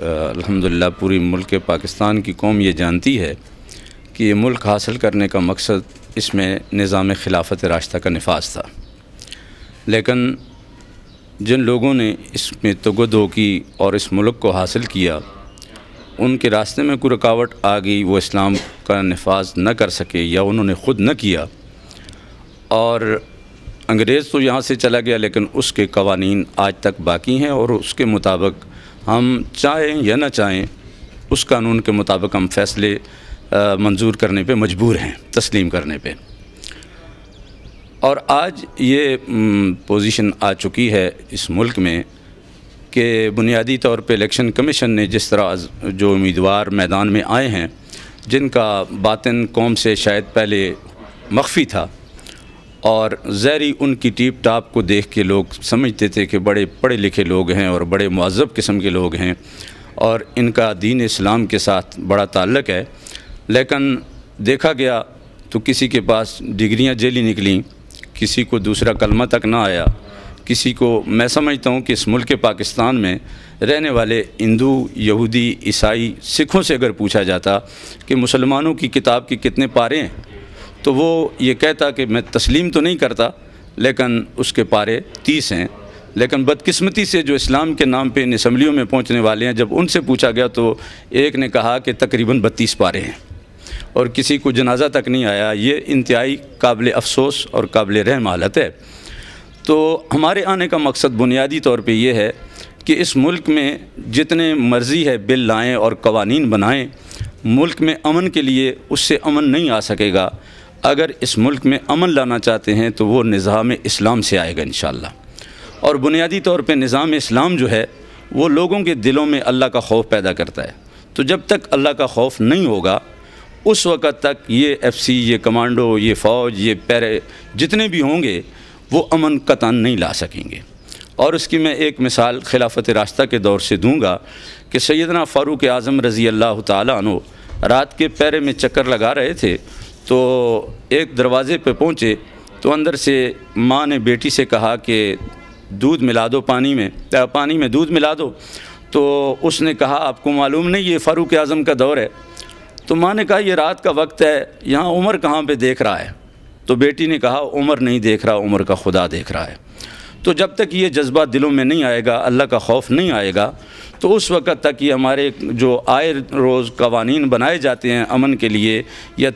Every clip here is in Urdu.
الحمدللہ پوری ملک پاکستان کی قوم یہ جانتی ہے کہ یہ ملک حاصل کرنے کا مقصد اس میں نظام خلافت راشدہ کا نفاذ تھا، لیکن جن لوگوں نے اس میں تگدو کی اور اس ملک کو حاصل کیا، ان کے راستے میں کوئی رکاوٹ آ گئی، وہ اسلام کا نفاذ نہ کر سکے یا انہوں نے خود نہ کیا، اور انگریز تو یہاں سے چلا گیا لیکن اس کے قوانین آج تک باقی ہیں، اور اس کے مطابق ہم چاہیں یا نہ چاہیں اس قانون کے مطابق ہم فیصلے منظور کرنے پہ مجبور ہیں، تسلیم کرنے پہ۔ اور آج یہ پوزیشن آ چکی ہے اس ملک میں کہ بنیادی طور پہ الیکشن کمیشن نے جس طرح جو امیدوار میدان میں آئے ہیں، جن کا باطن قوم سے شاید پہلے مخفی تھا، اور ظاہری ان کی ٹیپ ٹاپ کو دیکھ کے لوگ سمجھتے تھے کہ بڑے پڑھے لکھے لوگ ہیں اور بڑے مہذب قسم کے لوگ ہیں اور ان کا دین اسلام کے ساتھ بڑا تعلق ہے، لیکن دیکھا گیا تو کسی کے پاس ڈگریاں جیلی نکلیں، کسی کو دوسرا کلمہ تک نہ آیا، کسی کو، میں سمجھتا ہوں کہ اس ملک پاکستان میں رہنے والے ہندو، یہودی، عیسائی، سکھوں سے اگر پوچھا جاتا کہ مسلمانوں کی کتاب کے کتنے پارے ہیں، تو وہ یہ کہتا کہ میں تسلیم تو نہیں کرتا لیکن اس کے پارے 30 ہیں۔ لیکن بدقسمتی سے جو اسلام کے نام پہ ان اسمبلیوں میں پہنچنے والے ہیں، جب ان سے پوچھا گیا تو ایک نے کہا کہ تقریباً 32 پارے ہیں، اور کسی کو جنازہ تک نہیں آیا۔ یہ انتہائی قابل افسوس اور قابل رحم حالت ہے۔ تو ہمارے آنے کا مقصد بنیادی طور پہ یہ ہے کہ اس ملک میں جتنے مرضی ہے بل لائیں اور قوانین بنائیں، ملک میں امن کے لیے اس سے امن نہیں آ سکے گا۔ اگر اس ملک میں امن لانا چاہتے ہیں تو وہ نظام اسلام سے آئے گا انشاءاللہ، اور بنیادی طور پہ نظام اسلام جو ہے وہ لوگوں کے دلوں میں اللہ کا خوف پیدا کرتا ہے۔ تو جب تک اللہ کا خوف نہیں ہوگا اس وقت تک یہ ایف سی، یہ کمانڈو، یہ فوج، یہ پیرے جتنے بھی ہوں گے وہ امن قطعاً نہیں لا سکیں گے۔ اور اس کی میں ایک مثال خلافت راشدہ کے دور سے دوں گا کہ سیدنا فاروق اعظم رضی اللہ تعالیٰ عنہ رات کے پیرے میں چکر لگا رہے تھے، تو ایک دروازے پہ پہنچے تو اندر سے ماں نے بیٹی سے کہا کہ دودھ ملا دو، پانی میں دودھ ملا دو۔ تو اس نے کہا آپ کو معلوم نہیں یہ فاروق اعظم کا دور ہے؟ تو ماں نے کہا یہ رات کا وقت ہے، یہاں عمر کہاں پہ دیکھ رہا ہے؟ تو بیٹی نے کہا عمر نہیں دیکھ رہا، عمر کا خدا دیکھ رہا ہے۔ تو جب تک یہ جذبہ دلوں میں نہیں آئے گا، اللہ کا خوف نہیں آئے گا، تو اس وقت تک یہ ہمارے جو آئے روز قوانین بنائے جاتے ہیں امن کے لیے یا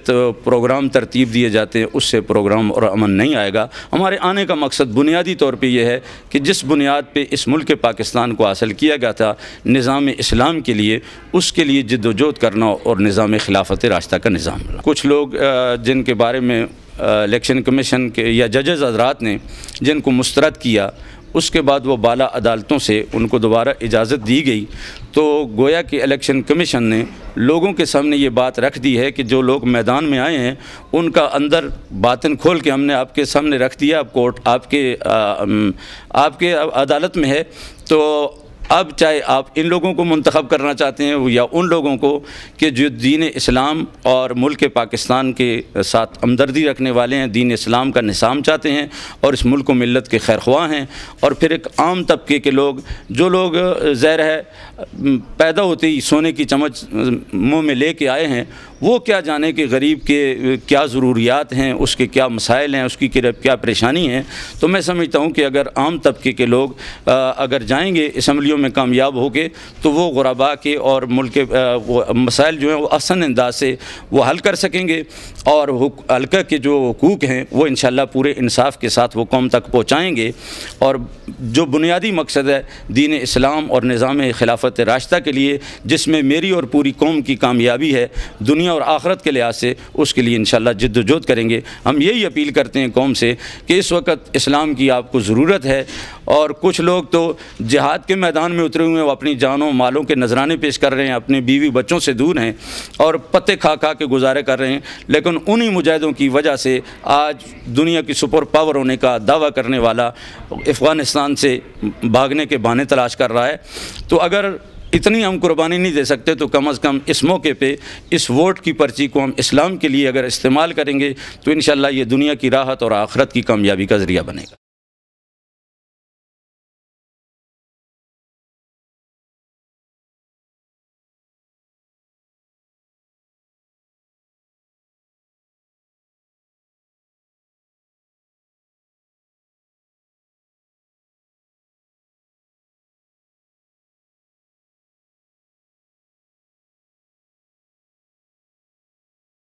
پروگرام ترتیب دیے جاتے ہیں، اس سے پروگرام اور امن نہیں آئے گا۔ ہمارے آنے کا مقصد بنیادی طور پہ یہ ہے کہ جس بنیاد پہ اس ملک پاکستان کو حاصل کیا گیا تھا نظام اسلام کے لیے، اس کے لیے جد و جہد کرنا اور نظام خلافت راشدہ کا نظام۔ کچھ لوگ جن کے بارے میں الیکشن کمیشن کے یا ججز حضرات نے جن کو مسترد کیا، اس کے بعد وہ بالا عدالتوں سے ان کو دوبارہ اجازت دی گئی، تو گویا کہ الیکشن کمیشن نے لوگوں کے سامنے یہ بات رکھ دی ہے کہ جو لوگ میدان میں آئے ہیں ان کا اندر باطن کھول کے ہم نے آپ کے سامنے رکھ دیا، اب کورٹ آپ کے عدالت میں ہے۔ تو اب چاہے آپ ان لوگوں کو منتخب کرنا چاہتے ہیں یا ان لوگوں کو کہ جو دین اسلام اور ملک پاکستان کے ساتھ ہمدردی رکھنے والے ہیں، دین اسلام کا نظام چاہتے ہیں اور اس ملک و ملت کے خیر خواہ ہیں، اور پھر ایک عام طبقے کے لوگ جو لوگ ظاہر ہے پیدا ہوتے ہی سونے کی چمچ منہ میں لے کے آئے ہیں، وہ کیا جانے کہ غریب کے کیا ضروریات ہیں، اس کے کیا مسائل ہیں، اس کی کیا پریشانی ہیں۔ تو میں سمجھتا ہوں کہ اگر عام طبقے کے لوگ اگر جائیں گے اسمبلیوں میں کامیاب ہو کے، تو وہ غرباء کے اور ملک کے مسائل جو ہیں وہ آسان انداز سے وہ حل کر سکیں گے، اور حلقہ کے جو حقوق ہیں وہ انشاءاللہ پورے انصاف کے ساتھ وہ قوم تک پہنچائیں گے۔ اور جو بنیادی مقصد ہے دین اسلام اور نظام خلافت راشدہ کے لیے، جس میں میری اور پوری قوم کی کامیابی ہے دنیا اور آخرت کے لحاظ سے، اس کے لیے انشاءاللہ جد و جہد کریں گے۔ ہم یہی اپیل کرتے ہیں قوم سے کہ اس وقت اسلام کی آپ کو ضرورت ہے، اور کچھ لوگ تو جہاد کے میدان میں اترے ہوئے ہیں، وہ اپنی جانوں مالوں کے نذرانے پیش کر رہے ہیں، اپنے بیوی بچوں سے دور ہیں اور پتے کھا کھا کے گزارے کر رہے ہیں، لیکن انہی مجاہدوں کی وجہ سے آج دنیا کی سپر پاور ہونے کا دعویٰ کرنے والا افغانستان سے بھاگنے کے بہانے تلاش کر رہا ہے۔ تو اگر اتنی ہم قربانی نہیں دے سکتے تو کم از کم اس موقع پہ اس ووٹ کی پرچی کو ہم اسلام کے لیے اگر استعمال کریں گے تو انشاءاللہ یہ دنیا کی راحت اور آخرت کی کامیابی کا ذریعہ بنے گا۔